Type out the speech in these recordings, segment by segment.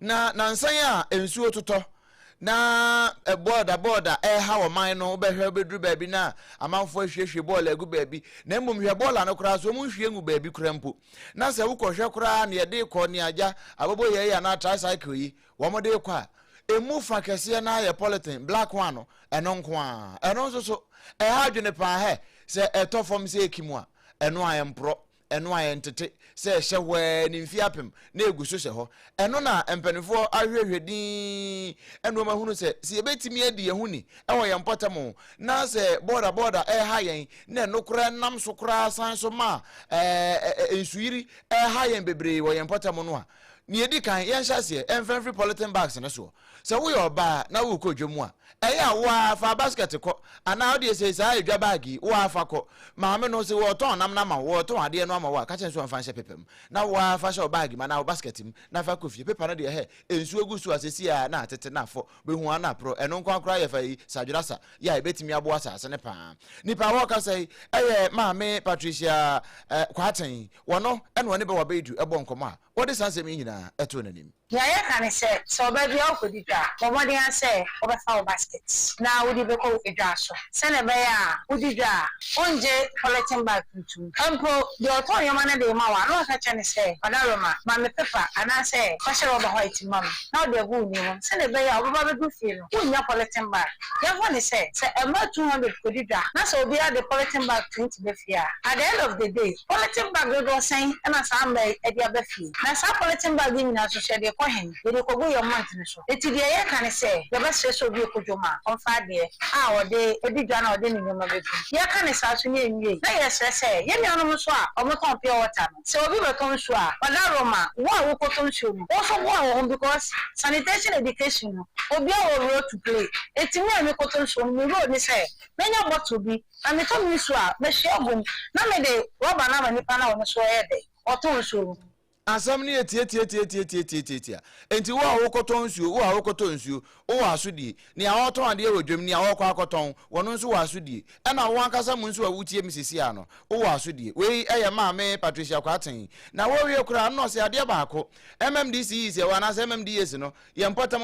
na nansan a ensuo totɔ na border ha wo man no behwe bedru baabi na amanfo ahwiehwie ball agu baabi na mmom hwe ball na kora so mu hwie ngu baabi kora mpo na se wo kɔhwe kora na ye de kɔ ne agya abobo ye ya na tricycle yi wo mo de kɔ a emu fa kɛse na ye polythene black one no ɛno nko a ɛno nso so ha dwene pa he se etofom se ekimu a ɛno ayempro eno ayentete se hyewe ni mfiapem na eguso hye ho eno na empanifo ahwehwedin eno mahunu se ebetimi adi ehuni ewo ye mpotamo na se border ha yen na eno kura nam so kura san so ma ensuiri ha yen bebre wo ye mpotamo no a ni edi kan yen hyase enfree polythene bags na so se wo yo ba na wo kodwemu a eya wo afa basket ko ana wo de se sa edwa bag wo afa ko maame no se wo ton nam na ma wo ton ade no ama wo ka chen so amfa hye pepem na wo afa hye bag ma na wo basket im na fa kofie pepa no de he ensu egusu asesi a na atete na afo behu ana pro eno nkwankra ye fa yi sadwurasa ya ebetimi abo asase ne pa nipa wo ka sai maame Patricia kwaten wono eno ne be wa bedu ebo nkomo a wo de sanse mi nyina eto nanim ya kan say so baby o ko dida omodi an say o be fa baskets na wodi be ko edwa so se ne be ya wodi dwa onje polythene bag tutu ampo de oto yoma na de ma wa no ka chene say odaroma ma me pepa ana say kwashe ro ba white mam na de gu ni mo se ne be ya oba be du fie no unya polythene bag ya fo ne say e ma 200 ko dida na so obi a de polythene bag 20 be fie at the end of the day polythene bag do say na sa mba e dia be fie na sa polythene bag ni na so she de ko hen we ko go your month ni so eti de ye kan say the best so bi ko joma on fa de a o de edidwa na o de ni nyoma be tu ye kan sa so ni enwie na ye say ye mi anu so a o mo ton pure water no se obi be ton so a odaroma wo a wo ko ton so no wo so wo a wo because sanitation education no obi a wo road to play eti mi ami ko ton so no road ni say menya bottle bi and me ton mi so a me hye ogum na me de rubber na ma nipa na wo so ye de o ton so asam ni etie enti wo a wokoton nsuo wo a wokoton nsuo wo asodie ni a woton ade wodwem ni a wokọ akoton wono nso wo asodie na wo ankasa mu nso a wutie misisi ano wo asodie we eye maame Patricia kwaten na wo wie kura no se ade baako MMDC is ye wana se MMDS no ye mpotam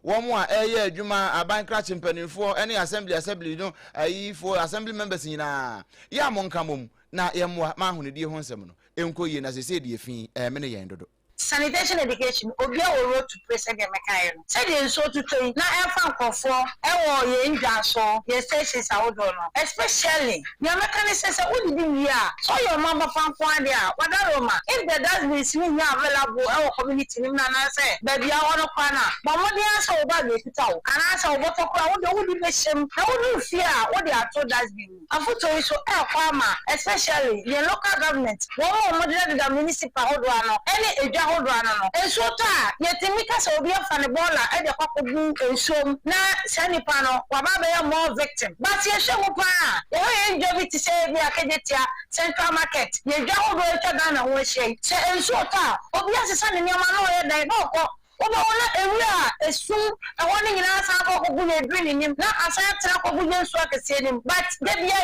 wo mo a eye adwuma aban kra chimpanifo ene assembly no ayi for assembly members nyina ya mo nka mom na yemwa ma hunedie ho nsem no enko yie na se die fi me ne yen dodo sanitation education obi a wo road to place de mekai no se de nso tutoi na efa nkofo ewo ye ndwa so ye stations awodo no especially ye mekani se udidi wi a so your mama fanko ade a wadaroma if the dustbin is nya available ewo community nim na na se baby a wono kwa na bomodi asa oba be fitawo ana asa oboto kwa wodi be shem na wodi fi a wodi ato dustbin afoto so kwa ma especially the local government wo modern the municipal hodo ano any eja hodo ano no enso ta yetimika se obi afa ne bola e de kwakobu ensom na sanipa no waba be more victim but ye hwe pa ye enjoy it say bi akejetia central market ye dwa hodo e twa na ho hye se enso ta obi asesa ne nyama no ye dan no ko oba wona ewia esu awon nyina sa akogu na edwini nim na asa tra akogu yensu akese nim but de bia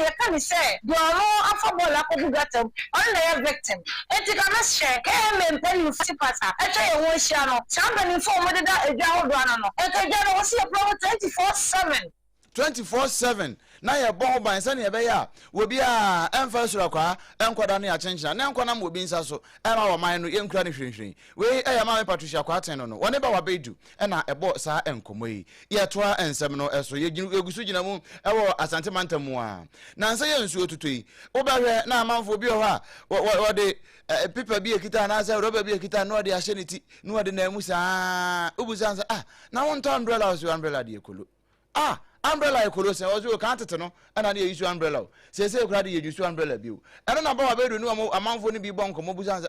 ye ka mi say do no afabola akogu gatam on the victim etika na share ke men sipasa eche ye won hia no samba ni fo mo de da edwa hodo ana no e ka gya no wo se problem 24/7 na ye bon ban se ne be ya wo bia emfa sura kwa enkoda ne achenchina na enkona mo bi nsa so ema wo man no yenkura ne hwenhwen we eya ma Patricia kwaten no woni ba wa bedu na ebo sa enkomoyi ye toa ensem no eso ye egusu gina mu ewo asante mantamu a na nsa ye nsu otutoi wo ba hwe na amanfo bi ho a wo de pipa bi ekita na asa rubber bi ekita no de ahye neti no de na mu sa ubuza nsa na won to umbrella so umbrella de ekolo umbrella ekolo se ozo kan tete no na na use umbrella se kura de use umbrella bi o eno na ba wa bedu no amanfo ni bi bon ko mo busa nsa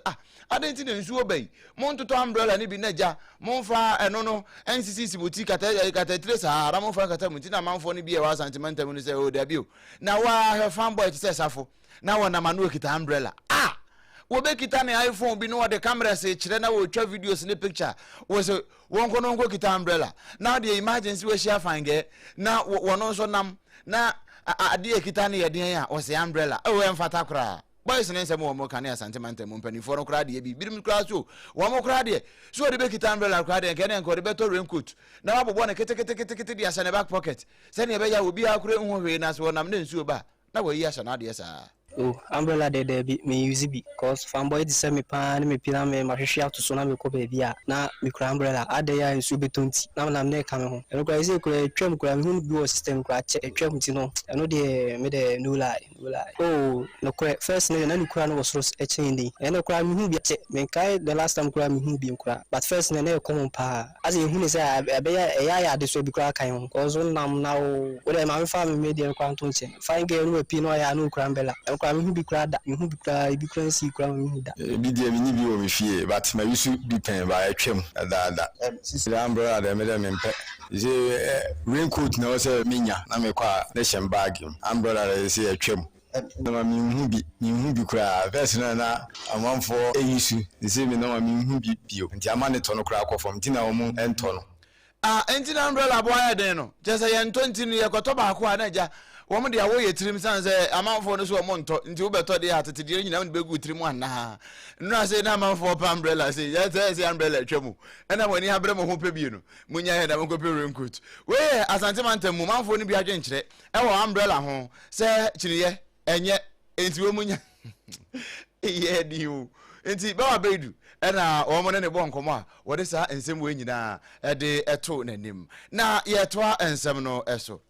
adenti na nsuo bai mo ntoto umbrella ni bi na ja mo fa eno no NCC boutique kata tres ara mo fa kata muti na amanfo ni bi e wa sentimental ni se o da bi o na wa he fanboy se SARFO na wa na manu kita umbrella wo be kita ne iPhone bi no de camera se kire na wo twa videos ne picture wo se won ko no ko kita umbrella now the emergency we share fange na wono so nam na ade kita ne ye den a wo se umbrella e wo emfata kra boys ne nsem wo mo kan asantiment mu mpanifo no kra de bi birim kra so wo mo kra de so de be kita umbrella kra de kene enko de beto raincoat na wabobo ne kete de asa ne back pocket se ne be ya obi akure hu hwe na so nam ne nsuo ba na wo yi asa na de sa. Oh, umbrella de be me use bi cause fanboy de say me pa me pila me mahwehwe ato so na me ko baby a na me kura umbrella ade ya nsu betonti na me ka me ho eno kwa ise kura twam kura me hu bi o system kura twam ti no eno de me de no lie oh no kura first na ni kura no was ros echindi eno kura me hu bi che me kai the last time kura me hu bi kura but first na e common pa as e hu ni say ebe ya de so bi kura kan ho cause nam na o de ma me fa me media kura nto nche fine girl no pi no ya no kura umbrella kwa me hu bi kura da me hu bi kura si kura me hu da bi dia me ni bi o me fie but my wisu bi pen ba atwam da sisi umbrella da me da me mpe je raincoat na o se menya na me kwa na shem bag umbrella da se atwam na me hu bi kura verse na amanfo eyisu se me na me hu bi bio nti amane to no kura akofom ti na wo mu ento no enti na umbrella boy den no je say ye 20 no ye koto ba ko anaja wo mo de awo ye tirim san say amanfo no so wo monto nti wo beto de atete de nyina mo begu tirim anna no ase na amanfo pa umbrella say ye say umbrella twemu ena mo ni abre mo ho pe bi no munya he da mo ko pe raincoat we asantiment mu manfo no bi adwen kire e wo umbrella ho say kiriye enye enti wo munya ye di o enti ba wa bedu ena wo mo ne bo nkomo a wo de sa ensem we nyina e de eto nanim na ye toa ensem no eso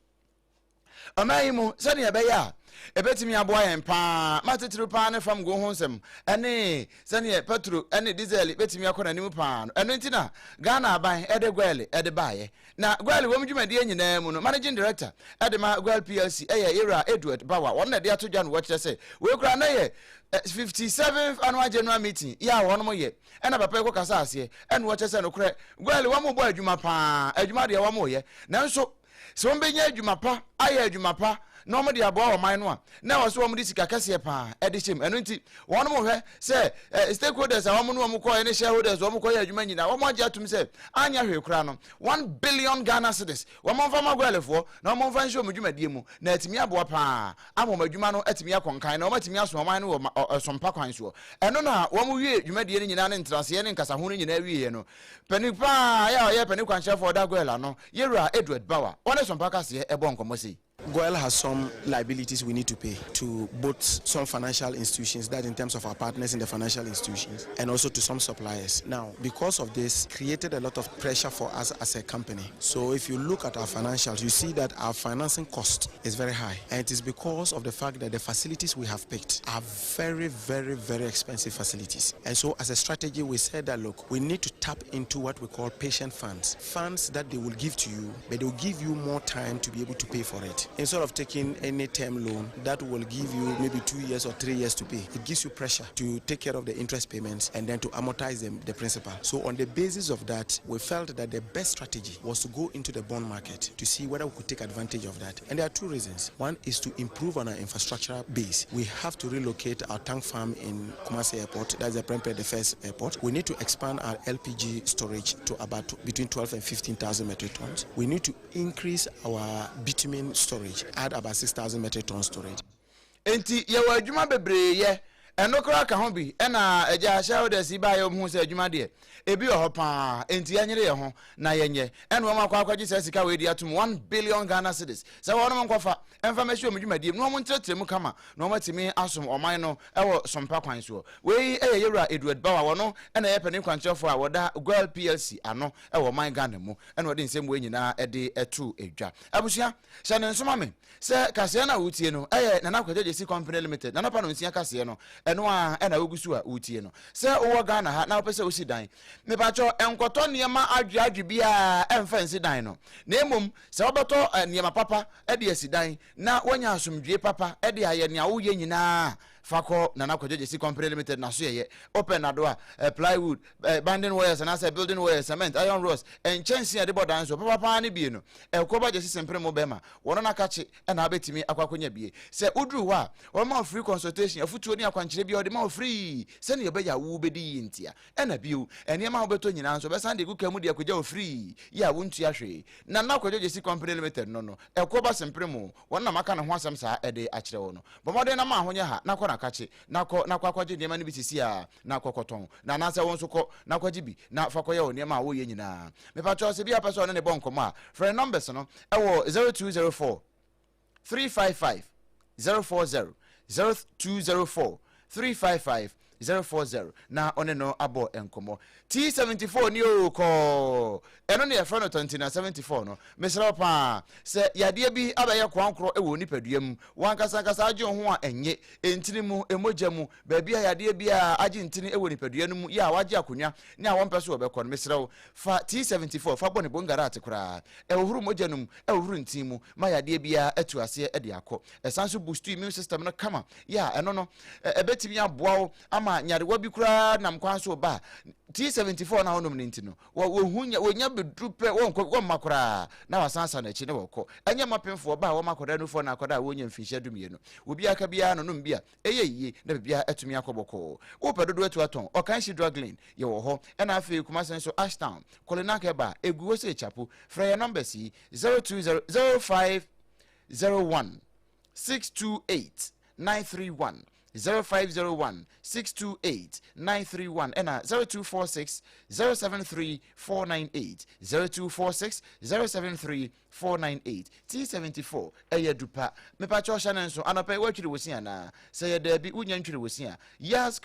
amayimu sani ebeya ebetimi aboa yen pa matetru pa ne fam go honsem ene sani petrol ene diesel betimi akona nim pa no eno ntina Ghana aban ede gwele ede baaye na gwele wo mdwumade nyina mu no managing director ede ma gwele PLC era Edward Bawa won na de atodwa no wo kire se we kura na ye 57th annual general meeting ya won mo ye ena papa ko kasa ase ene wo kire se no kure gwele wo mo bo adwuma pa adwuma de wo mo ye nanso so mbenya adwuma pa aye adwuma pa no mo de aboa oman no a na wo so mo de sika kase pa e de chem eno nti won mo hwe se stakeholders a wo mo ko ne shareholders wo mo ko ye adwuma nyina wo mo age atum se anya hwe kura no 1 billion Ghana cedis wo mo fa magwelefo na wo mo fa nso mo dwuma die mu na atimi aboa pa amom adwuma no atimi akonkan na wo matimi aso oman no wo sompa kwan so eno na wo mo wie adwuma die nyina ne ntrase ne nkasa ho nyina wie no pani pa ya ye pani kwan chef da gwela no yera Edward Bawa one sompa kase e bon komosi. GOIL has some liabilities we need to pay to both some financial institutions, that in terms of our partners in the financial institutions, and also to some suppliers. Now, because of this, created a lot of pressure for us as a company. So if you look at our financials, you see that our financing cost is very high. And it is because of the fact that the facilities we have picked are very, very, very expensive facilities. And so as a strategy, we said that, look, we need to tap into what we call patient funds. Funds that they will give to you, but they will give you more time to be able to pay for it. Instead of taking any term loan that will give you maybe 2 years or 3 years to pay, it gives you pressure to take care of the interest payments and then to amortize the principal. So on the basis of that, we felt that the best strategy was to go into the bond market to see whether we could take advantage of that. And there are two reasons. One is to improve on our infrastructural base. We have to relocate our tank farm in Kumasi Airport, that's the Prempeh the first airport. We need to expand our LPG storage to about between 12 and 15,000 metric tons. We need to increase our bitumen storage, add about 6,000 metric tons storage. Enti ye wa adwuma bebre ye enokra ka ho bi na eja shareholders ba ye hu se adwuma de ebi ho pa enti yanyere ye ho na yenye ene wo makwa akwaji se sika we di atum 1 billion Ghana cedis se wo no nkwafa information adwuma de no mo ntetre mu kama no matimi asom oman no ewo sompa kwan so we yewura Edward Bawa wo no na ye pani kwanchefo a woda GOIL PLC ano ewo man Ghana mu ene wo de nsem we nyina de etu edwa abusua se ne nsoma me se kase na wutie no na nakwaje company limited na pa no nsia kase no eno a na ogusu a wutie no se wo Ghana ha na opese osi dan me ba cho enkoto niema adwuadwu bia emfa nsi dan no na emom se oboto niema papa e de asidan na wonya asomdwe papa e de aye ne awo ye nyina fako na nakwaje company limited na so ye open na do a plywood banding wires and as building wires cement iron rods and chensi ade bodan so papa ne bie no ekoba je sempre mo bema wono na kache na abetimi akwakonya bie se udru wa wo ma free consultation afutuo ni akwankyere bia ode ma free se ne yebeya wo bedi yintia na biu ene ma wo beto nyina so be sande gukamu de akwaja wo free ya wo ntua hwe na nakwaje company limited no ekoba sempre mo wono na maka na ho asem sa ede akire wo no bomode na ma ahonya ha na kwana akache na kwakwaje niema no bi sisi a na kokoton na nasa won so ko na kwaje bi na fakoye o niema a wo ye nyina me pa cho se bi apeso no ne bon komo a friend numbers no ewo 0204 355 040 0204 355 040 na one no abo enkomo T74 ni o ko eno ne yefra no 2074 no mesra pa se yade bi abaye kwankro ewo nipadua mu wankasa age ho a enye entini mu emoja mu ba bia yade bia age ntini ewo nipadua no mu ya waje akonya ne a won pese obekọ no mesra fa T74 fa bone bongara atekura ehuru moja no ehuru ntin mu ma yade bia atu ase ede akọ esanso boost immune system no kama ya eno no ebetimi aboa ama nyarewa bi kura nam kwanso ba T74 na honom ninti no wonya bedrupe won makura na wasansa na chi ne wokọ enya mapemfo ba wo makoda no fo na akoda wonya mfinhia dumie no obi aka bia no nom bia eyeye na bia atumi akoboko wo pedodo atu aton o kan shi druggling ye wo ho na afi kuma senso Ashtown Kolinaka ba egu wo se chapo frɛ number si 020501 628 931 0501 628 931 and 0246 073 498 0246 073 498 T74 dupa me pa cho shanan so anopa watwiri wosia na say ya da bi unya ntwiri wosia yas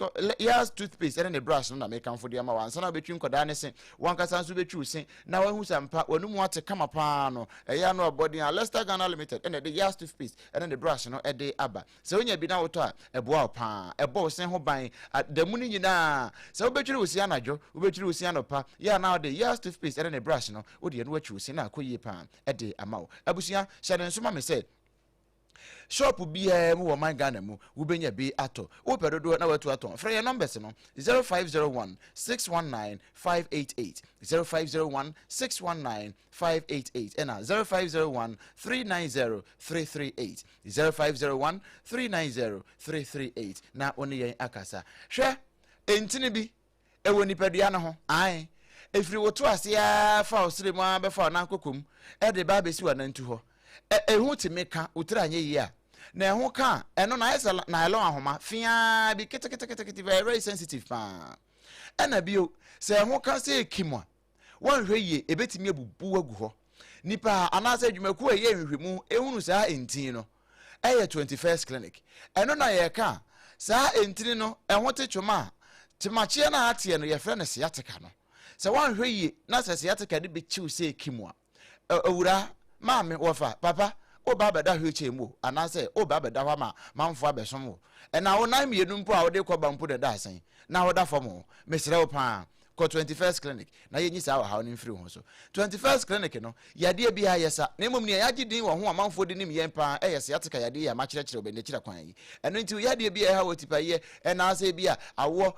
toothpaste and the brush no na me kan fodi ama wansa na betwi nkoda ne sen wankasa nso betwi usen na wahu sampa wanum ate kama pa no ya no body a Lester Ghana Limited and the yas toothpaste and the brush no de aba say onya bi na woto a eboa pa ebo sen ho ban da mu ni nyina say obetwiri wosia najo obetwiri wosia no pa ya na the yas toothpaste and the brush no odi no watwi wosia na akoyie pa de amao abusia hyade nso ma me say shop bi mu wo man Ghana mu wo benya bi ato wo pedodo na watu ato frɛ numbers no 0501 619 588 0501 619 588 and 0501 390 338 0501 390 338 na oni yen akasa hwɛ entini bi ewo nipadua no ho ai efiri woto ase a fa osremu a be fa na kokom e de ba besi wa nantu ho ehu timeka utira anye yi a na ehu ka eno na esa na elo ahoma fia bi kete very sensitive pa ena bio se ehu ka se ekimwa wan hweye ebetimi abubu agu ho nipa anasa adwumaku eye hwehwemu ehunu saa entin no eye 21st clinic eno na ye ka saa entin no ehu te twoma timachie na atie no ye frɛ no siatica no se wan hweye na se siatica de be chiw se ekimwa awura maame wofa papa o ba beda hweche mu anase o ba beda hwa ma manfo abesom wo na wo nan mienu mpo a wo de kɔ bampo de da asen na wo da fam mesrɛ wo pa ko 21st clinic na yenyi sa wa ha no mfiri ho so 21st clinic no yade bia yesa na emom ne yagye din wo ho amanfo de nim yen pa yesa yateka yade ya ma kyerɛkyerɛ obende kyerɛ kwan yi eno nti yade bia ha wotipa ye na ase bia awo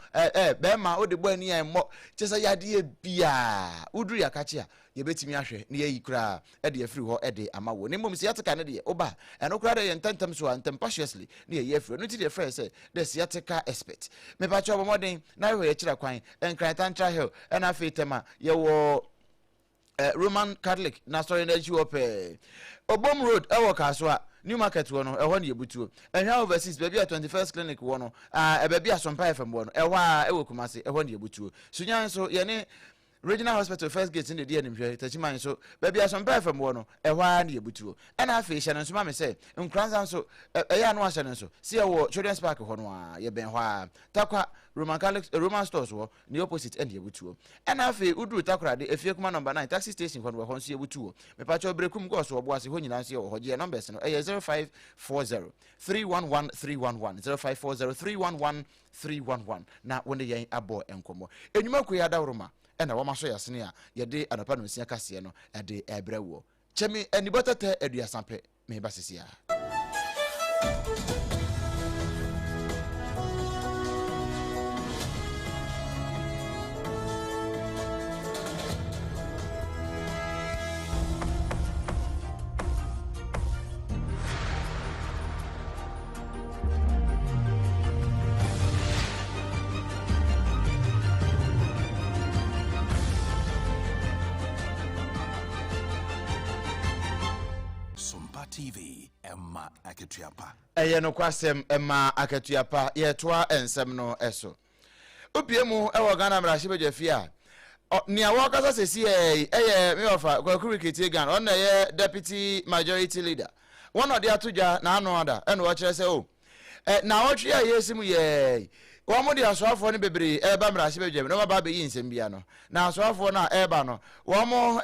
be ma o de bo ani en mo kyesa yade bia uduru yakache a yebetimi ahwe ne yayi kura de afiri ho de amawo ne mom siateka ne de oba eno kura de yentantam so antampaciously ne yayi afiri no ti de frɛ sɛ de siateka expert me pa cho bomoden na hwe kyerɛ kwan enkratan hill and afetema yewo Roman Catholic na story na ji ope Obom Road ewo kaswa New Market wono eho ne yebutuo ehwa overseas baby at 21st clinic wono baby SOMPA FM wono eho ewo kumase eho ne yebutuo sunyan so ye ne Regional Hospital First Gate in the dia nimhwe tachiman so baby SOMPA FM wono eho ne yebutuo ena afi hye no so ma me se nkranza so eya no ahye no so se ewo Children's Park hono a ye ben ho a takwa Roman Catholic Roman stores wo the opposite end yebutuo ena afi uduru takra de efie kuma number 9 taxi station hono wo so yebutuo me pa cho brekum go so obo ase ho nyina se wo ho je numbers no 0540 311 311 0540 311 311 na wonde yen abo enkomo enwuma ku ya dawroma ena wo maso yasene a ye de anapa no nsia kase no e de ebrewo chemi anibotete aduasampe me basisia TV, Emma Aketiapa. Eye no kwasem Emma Aketiapa ye toa ensem no eso. Opiemu ewo Ghana mrahye bejafia. Nia wakasa sesi me ofa Kwaku Kiti Gan on ye deputy majority leader. One of the atuja na anu ada eno wa kire se o. Na wotwe ya yesimu ye. Wa mo de asoafo ne bebre eba mrahye bejam no ba be yi nsem bia no. Na asoafo na eba no. Wa mo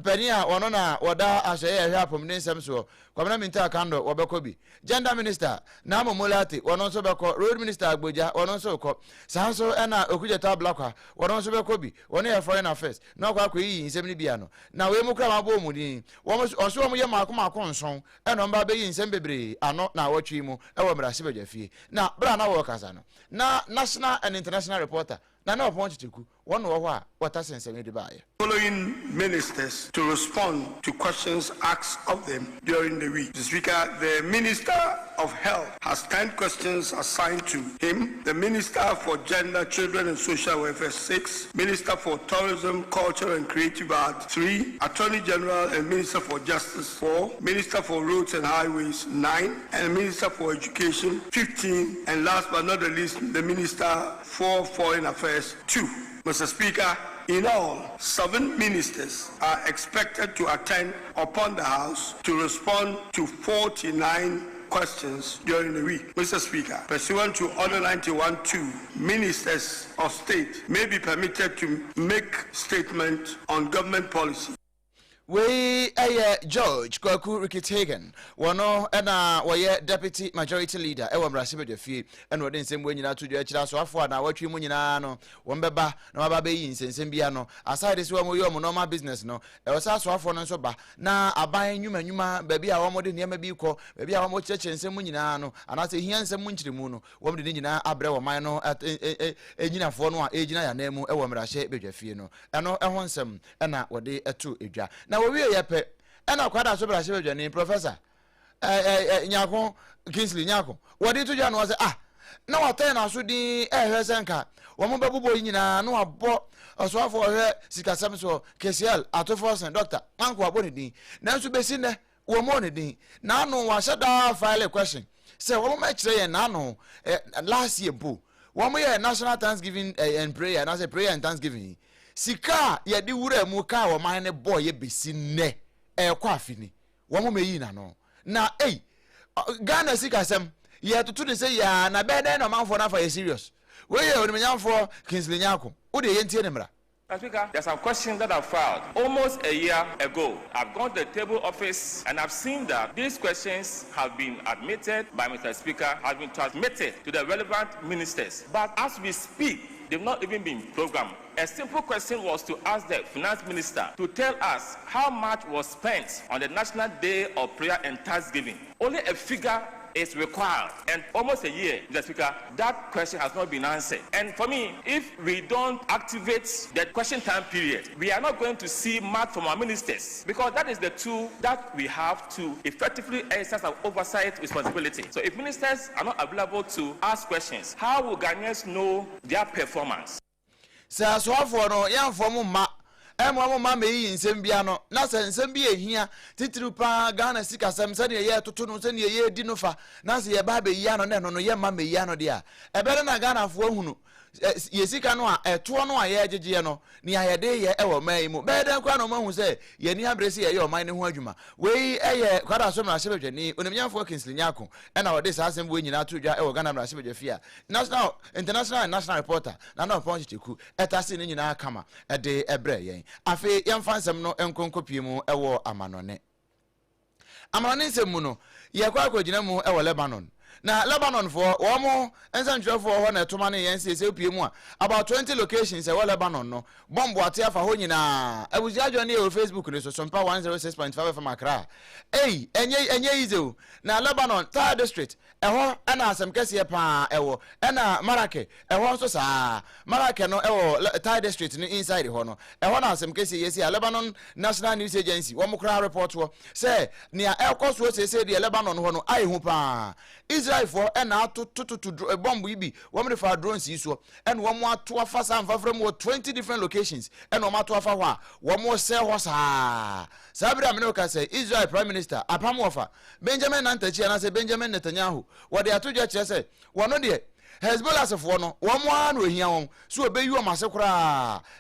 Penia ono na wada aseye ehwe apom ne nsem so kwamna minta kando wobekobi gender minister na amomolati wono so beko road minister agboja wono so ko sanso ena okujeta blakwa wono so bekobi wono ye foreign affairs na kwa yi nsem ni bia no na we mu kra mabo mu din wo so mo ye mako nson eno mba be yi nsem bebre ano na wotwi mu ewo mra sibeja fie na bra na wo kasa no na national and international reporter na na opon chitiku one wo a wata sensem de baaye. Following ministers to respond to questions asked of them during the week. The Speaker, the Minister of Health has 10 questions assigned to him. The Minister for Gender, Children and Social Welfare 6. Minister for Tourism, Culture and Creative Arts 3. Attorney General and Minister for Justice 4. Minister for Roads and Highways 9. And Minister for Education 15. And last but not the least, the Minister for Foreign Affairs 2. Mr. Speaker, in all, 7 ministers are expected to attend upon the House to respond to 49 questions during the week. Mr. Speaker, pursuant to Order 91-2, ministers of state may be permitted to make statements on government policy. We George Kwaku Kiti wono na woye deputy majority leader ewo mrasibe jafie eno de nsem nyina to dwa so afo na watwe mu nyina no wombeba na waba be yi nsensem bia no aside se wo mo yo mo normal business no e so afo no so ba na aban nyuma baby a wo mo de niam bi ko baby a wo mo cheche nsem nyina no anase hia nsem nkyiremu no wo mo de nyina abre wo man no enyinafo no a ejina ya na mu ewo mrahye bejafie no eno eho nsem na wode eto edwa na we yepe ena kwada so bra shebe dwane professor nyako Kingsley nyako wodi to dwa no say na wata na so din ehwe senka wo mo bebubo nyina no abo so afo hwe sikasam so KCL atofosen doctor anko abo ne din na so besi ne wo mo ne din na no wa shada file question say wo mo kire ye na no last year bo wo mo ye national thanksgiving and prayer na say prayer and thanksgiving sika ye di wura mu ka wo man ne boy ye besi ne kwa afini wo mo meyi na no na Ghana sika sem ye tutu de say ya na be den no manfo na fa ye serious we ye onimnyamfo Kingsley Nyako wo de ye ntie ne mra. Speaker, there's some questions that I filed almost a year ago. I've gone to the table office and I've seen that these questions have been admitted by Mr. Speaker, have been transmitted to the relevant ministers. But as we speak, they've not even been programmed. A simple question was to ask the finance minister to tell us how much was spent on the National Day of Prayer and Thanksgiving. Only a figure is required, and almost a year, Mr. Speaker, that question has not been answered. And for me, if we don't activate the question time period, we are not going to see much from our ministers, because that is the tool that we have to effectively exercise our oversight responsibility. So if ministers are not available to ask questions, how will Ghanaians know their performance? Sir, so for no young form ma mama me nsem bia no na se nsem bia ehia titiru pa Ghana sika sem se ne ye toto no se ne ye di no fa na se ye ba be yi ano ne no ye mama yi ano de a ebere na Ghana fo ahunu ye sika no a eto no a ye agege no ne ayede ye ewo man mu be den kwa no mahu se ye ni abresi ye o man ne ho adwuma we kwada so mra shebe dwani onimnyamfo Kingsley Nyako na wode sa asem bo nyina to dwa ewo Ghana mra shebe dwafia national international and national reporter na no pon chiteku etase ne nyina kama de ebre yen afi yemfa nsem no enkonkopie mu ewo amanone nsem mu no ye kwa akogina mu ewo Lebanon na Lebanon for omo ensantwe for ho na toma ne yense se opie mu a about 20 locations e wo Lebanon no bombo ate afa ho nyina abuzi adwo ne e Facebook ne so SOMPA 106.5 FM Accra enye izo na Lebanon Third District eho na asem kese pa ewo na Marake eho so sa Marake no ewo Third District ni inside ho no eho na asem kese yesi Lebanon National News Agency wo mukra report wo say nia ekoso se de Lebanon ho no ai hu pa Israel for and out to a bomb we be woman for drones is so and one more to a fast and from 20 different locations and no matter one more sell was Sabra Minoka say Israel Prime Minister Apamofa Benjamin Nantachi and I say Benjamin Netanyahu what they are to judge say one on the Hezbollah of one we hear so obey you massacre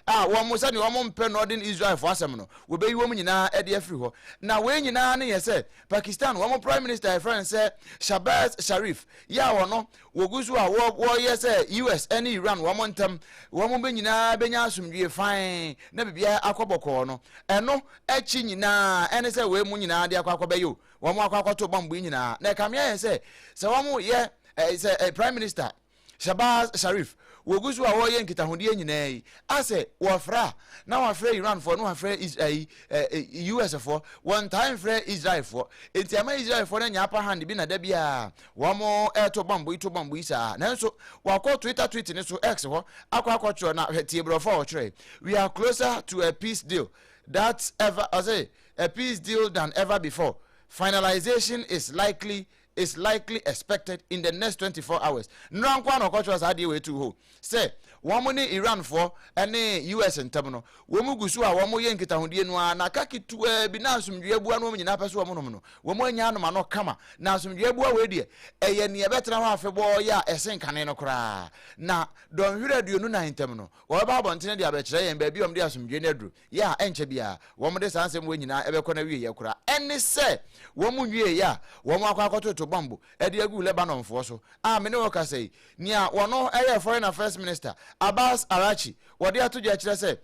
one more send one pen northern Israel for Asamno will be woman in our Eddie Friho now when you know said Pakistan one more Prime Minister friend said Shabazz Sharif or no Woguzua war yes US and Iran one more time one more Benyasum ye fine never be a Aquabocono and no Echinina and say we munina de Aquabayo one more Aquato Bambina na come here and say so one more yeah is a Prime Minister Shabazz Sharif wogusu a woye nkitahudie nyinaa ase wafra na wafra Iran for no wafra US for one time fra Israel for entiama Israel for na nyapa hand bi na da bia wo mo to bambo isa nanso wakọ Twitter tweet ne so X ho akọ na tie brofo o kire we are closer to a peace deal that ever a peace deal than ever before. Finalization is likely expected in the next 24 hours. No one no culture had way to ho. Say, one money Iran for any US and terminal. Womu gusua, one more yankita hundie no na kaki to be now some yebu and woman in Apasu Monomono. Woman yanoma no kama. Now some yebu away a yen better half a boy ya a sink caneno cra. Na don't you read you no in terminal. Or about Bontina Diabetre and baby on the some genedru. Ya, enchebia. One more answer when you ever corner yakura. And say, woman ye ya, one more to Bambo, Ediagu Lebanon for so. Me no ka say, nia one no foreign affairs minister, Abbas Arachi, what they are to judge say,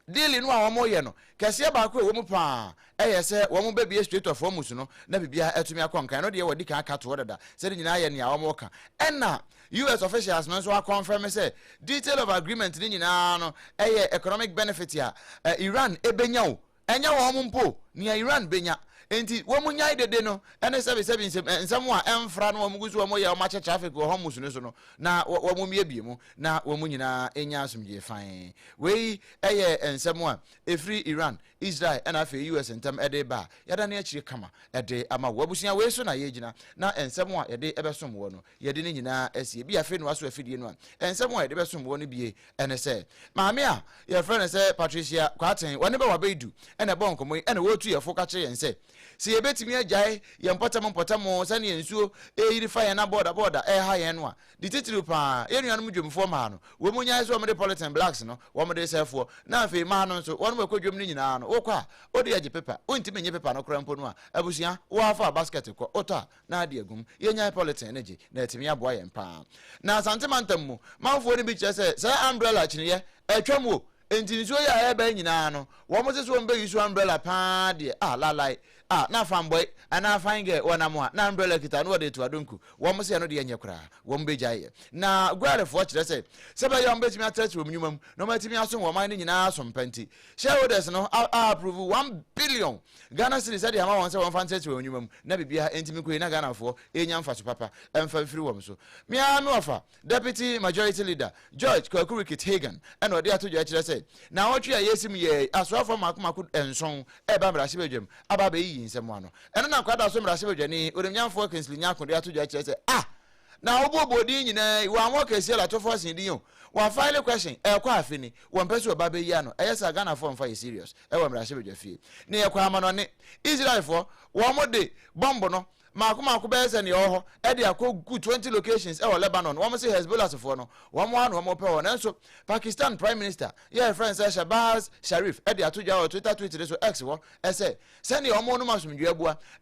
dealing one more yeno, Cassia Baku, woman pa, say, one baby straight of Formusuno, never be a to me a conca, no dear what they can't cut order, said in Ian Yamoka. And now, US officials no so confirm say, detail of agreement in economic benefit ya, Iran, Ebenyao, and your woman po, near Iran Benya. Enti womunyai de no ene sebe nsem a emfra no womugusu womoya omache traffic wo homus no so no na womumie biemu na womunyina enya asomdie fan wei eye nsem a efri Iran Israel and afi US ntem ede ba yada na akire kama ede ama wabusia wei so na yegina na nsem a ede ebesom wo no yede ne nyina asie bi afi no aso afidie no a nsem a ede besom wo no bie ene se maame a your friend say Patricia Kwaten wone be wabedu ene bon komo ene wotu ye foka kire yense si ebetimi agyae ye mpotamo sane ensuo eyirifa ye na border ha ye no a di titiri pa yenuanum dwomfo ma no wo munya so omde politan blacks no wo mde sefo na afi ma no so wonu makwadwom ni nyina no wo kwa odi age paper ontime nye paper no krampo no a abusia wo afa basket ko ota na ade agum yenya politan na je na etimi aboa ye mpa na santemantam mu manfo ni bi kye se umbrella kyine atwam wo enti nsuo ya ebe nyina no wo mo se so mbe yusu umbrella pa de lalai na fanboy ana fange wana mo na umbrella kita no de to adonku wo mo se no de enye kura wo mbe jaye na gware fo kire se ba ya mbetimi atretre omnyumam no matimi aso wo man nyina aso mpanti shareholders no approve 1 billion Ghana cedis said ama won se won fan tretre omnyumam na bibia entimi koyi na Ghana fo enya mfa so papa emfa firi wo so me ofa deputy majority leader George Kwakurikit Hagan and odi atojo kire se na wotwe yesim ye asoafo makomako enson ba mrahye bedwam aba be yi nsem ano eno na kwada so mrahye bedwani odemnyamfo Kingsley Nyakonde atojo kire se na obobodi nyina wa mo kese la to force ndi yo wa file question kwa afini wo mpese oba be yi ano eyesa Ghana for mfa serious wa mrahye bedwafie ne ye kwa amano ne Israel for wo mo de bombo no makoma be se ne ho e de akogu 20 locations Lebanon wo mo se Hezbollah for no wo mo anu wo mo pe wo nanso Pakistan Prime Minister your friend say Shabazz Sharif e de atoja o Twitter tweet so X wo e se ne wo mo no masomdwe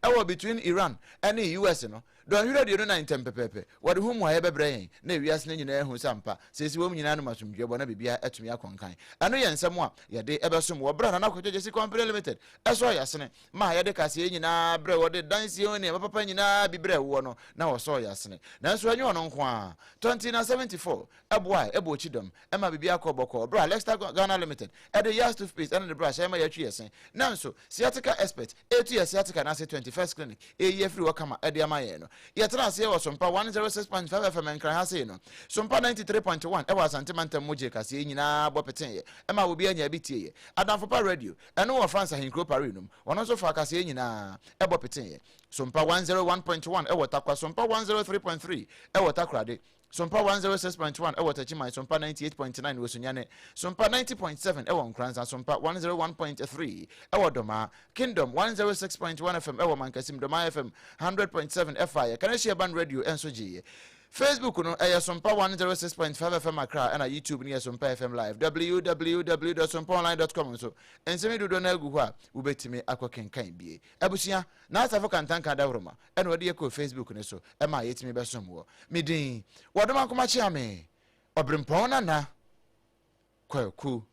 abua between Iran and US no don hira de no na intem pepepe wode hu mu aye bebre na wiase ne nyina ehu sampa sesi wo nyina no masomdwe bo na bibia atumi akonkan ano ye nsem a ye de ebesom wo bra na kwotje si company limited eso yasene ma ye de kase nyina bre wode dansi oni papa nyina bibre wo no na wo so yasene nanso anyo no nko a 2074 eboa ebochidom ema bibia akoboko bra Lexta Ghana limited e de yas to space and the bra shema ye twi yesen nanso sciatica expert etu ye sciatica na 21st clinic ye free wakama e de amaye no Yetra se was Sompa 106.5 FM and Krahasino. Sompa 93.1 e was Antimanta Muji Kasi nyina bopete. Emma will be anya bitie. Adamfopa radio. And no France and Parinum. One also for Kasi nyina e bopete. Sompa 101.1 e watakwa Sompa 103.3 e watakrade. Sompa 106.1 e watachima Sompa 98.9 wosunyane. Sompa 90.7 e wonkranza Sompa 101.3 e wodoma. Kingdom 106.1 FM e womankasim doma FM 100.7 FI. Kaneshia Band Radio enso ji. Facebook no Sompa 106.5 FM Accra and YouTube near Sompa FM Live www.sompaonline.com so ensemi do na egu ho ubetimi akwakenkan bie abusia na asafo kantanka da horoma ene wode ekọ Facebook ne so e ma yetimi besom wo midin wodoma koma chia me obrempon na kwaku